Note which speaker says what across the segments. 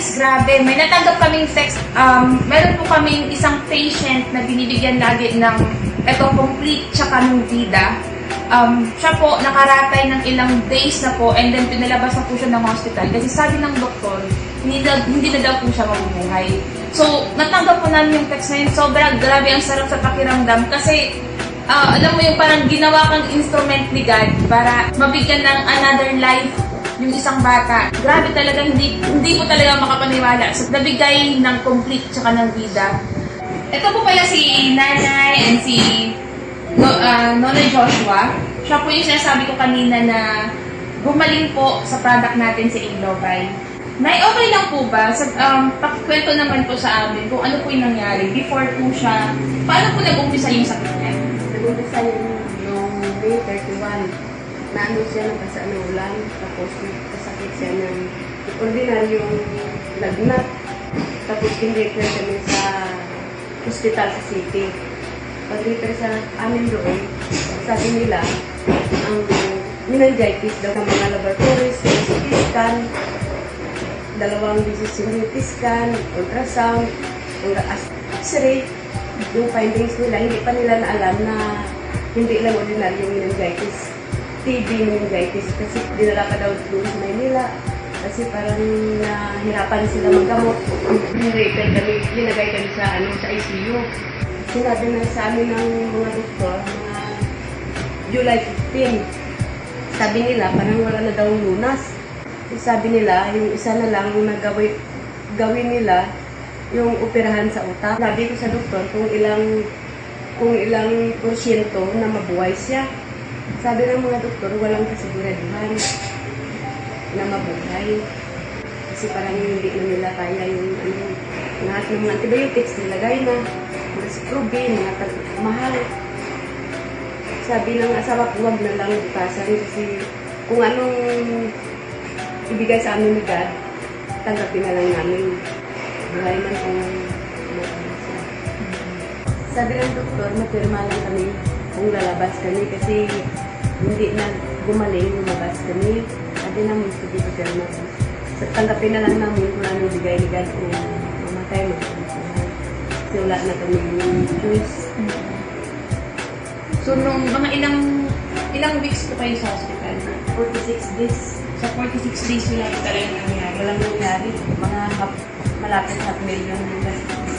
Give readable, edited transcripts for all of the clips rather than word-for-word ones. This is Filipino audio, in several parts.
Speaker 1: guys, grabe. May natanggap kaming text. Meron po kaming isang patient na binibigyan lagi ng eto complete tsaka ng vida. Siya po nakaratay ng ilang days na po and then pinalabas na po siya ng hospital kasi sabi ng doktor, hindi na daw po siya mabubuhay. So, natanggap po namin yung text na yun. Sobrang grabe, ang sarap sa pakiramdam kasi alam mo yung parang ginawa kang instrument ni God para mabigyan ng another life yung isang bata. Grabe talaga, hindi po talaga makapaniwala. So, nabigay ng complete tsaka ng vida. Ito po pala si Nanay and si Nonoy Joshua. Siya po yung sinasabi ko kanina na gumaling po sa product natin si Iglobay. Nay, okay lang po ba? Pakikwento naman po sa amin kung ano po yung nangyari before po siya. Paano po nag-umpisa yung sakit niya?
Speaker 2: Nag-umpisa yung May 31. Naano siya ng kasaulan, tapos kasakit siya ng ordinaryong lagnat. Tapos kinrefer kami sa hospital sa city. Pag-refer sa amin doon, sabi nila, ang meningitis daw ng mga laboratories, CT scan, 2 beses yung CT scan, ultrasound, X-ray, yung findings nila, hindi pa nila naalam na hindi lang ordinaryong meningitis, TB meningitis, kasi dinala pa daw doon sa Maynila, kasi parang nahirapan sila maggamot. Hinrefer kami, linagay kami sa ICU. Sinabi na sa amin ng mga doktor, mga July 15. Sabi nila, parang wala na daw lunas. Sabi nila, yung isa na lang na gawin nila, yung operahan sa utak. Sabi ko sa doktor, kung ilang porsyento na mabuhay siya. Sabi ng mga doktor, walang kasiguraduhan na mabuhay. Kasi parang hindi na nila kaya yung lahat ng mga antibiotics nilagay na. Mga Scrubin, mga mahal. Sabi ng asawa ko, huwag na lang butasan kasi kung anong ibigay sa amin ni God, tanggapin na lang namin. Buhay man kung siya. Sabi ng doktor, mapirma lang kami kung lalabas kami kasi hindi na gumaling, lumabas kami. Sabi namin, sige pa pirma. Tanggapin na lang namin kung anong ibigay ni God kung mamatay mo. Kasi wala na kami yung choice.
Speaker 1: So, nung mga ilang weeks po kayo sa hospital?
Speaker 2: 46 days.
Speaker 1: Sa 46 days wala po talaga nangyari.
Speaker 2: Walang nangyari. Mga malapit half million yung gastos.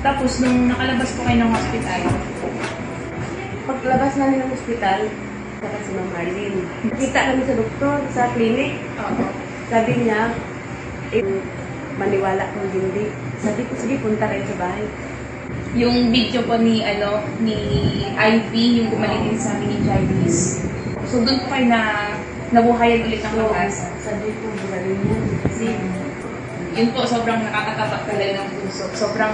Speaker 1: Tapos, nung nakalabas po kayo ng hospital,
Speaker 2: Paglabas namin ng hospital, saka si Ma'am Marlene. Kita kami sa doktor, sa clinic. Sabi niya, maniwala kung hindi. Sabi ko, sige, punta kayo sa bahay.
Speaker 1: yung video po ni Ivy, yung gumaling din sa meningitis. So, doon po kayo nabuhayan ulit ng pag-asa.
Speaker 2: Sabi ko, gumaling yan. Kasi,
Speaker 1: Yun po, sobrang nakakatabak talaga ng puso. Sobrang,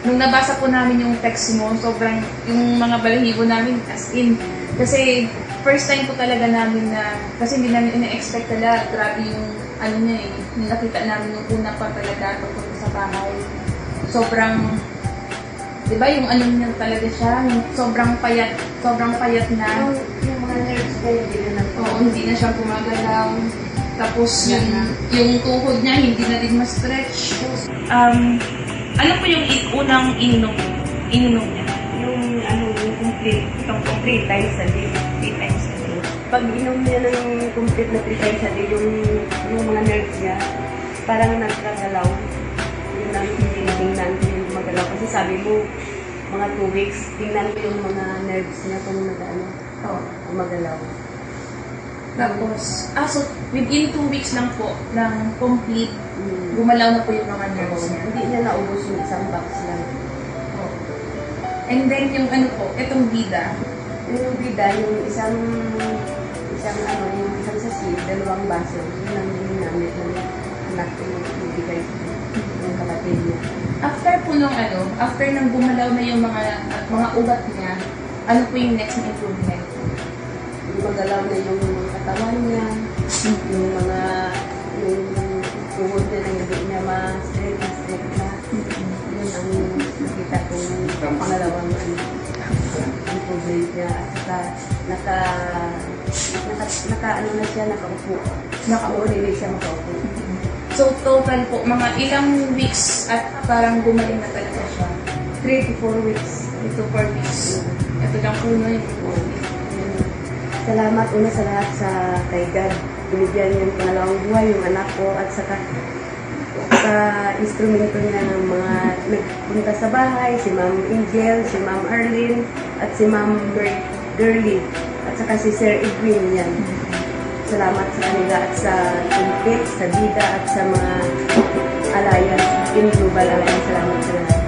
Speaker 1: nung nabasa po namin yung text mo, sobrang, yung mga balahibo namin, as in. Kasi, first time po talaga namin na, kasi hindi namin ina-expect talaga, grabe yung, ano niya eh, yung nakita namin yung una pa talaga tungkol sa bahay. Sobrang, di ba yung ano niya talaga siya, yung sobrang payat na.
Speaker 2: yung mga nerves ko, hindi na
Speaker 1: Oo, hindi na siya gumagalaw. Tapos yung tuhod niya, hindi na din ma-stretch. Ano po yung unang ininom niya?
Speaker 2: yung yung complete,
Speaker 1: Itong 3 times a day. 3 times a day.
Speaker 2: pag inom niya ng complete na 3 times a day, yung mga nerves niya, parang nagkagalaw. Yun ang tingnan ko yung gumagalaw. Kasi sabi mo, mga 2 weeks, tingnan ko yung mga nerves niya kung gumagalaw.
Speaker 1: Tapos, so within 2 weeks lang po, ng complete, gumalaw na po yung mga nerves niya.
Speaker 2: Hindi niya naubos yung isang box lang.
Speaker 1: And then yung ano po, itong vida.
Speaker 2: Yung bida, yung isang sasi, 2 baso, yun ang ginamit ng anak ko yung ibigay ng kapatid niya.
Speaker 1: After po nung after nang gumalaw na yung mga ugat niya, ano po yung next na improvement?
Speaker 2: Magalaw na yung mga katawan niya, yung tuhod niya na hindi niya ma-straight na. Yun ang nakita kong pangalawang improvement niya. At saka Ano na siya, nakaupo. Ulit siya makaupo.
Speaker 1: So, total po, mga ilang weeks at parang gumaling na talaga siya.
Speaker 2: 3 to 4 weeks.
Speaker 1: Ito 4 weeks. Ito lang po na yung 4 weeks.
Speaker 2: Salamat una sa lahat sa kay God. Binigyan niya yung pangalawang buhay, yung anak ko, at saka sa instrumento niya ng mga nagpunta sa bahay, si Ma'am Angel, si Ma'am Arlene, at si Ma'am Girly, at saka si Sir Edwin yan. Salamat sa kanila at sa Timpit, sa Bida, at sa mga Alliance in Global Alliance. Salamat sa lahat.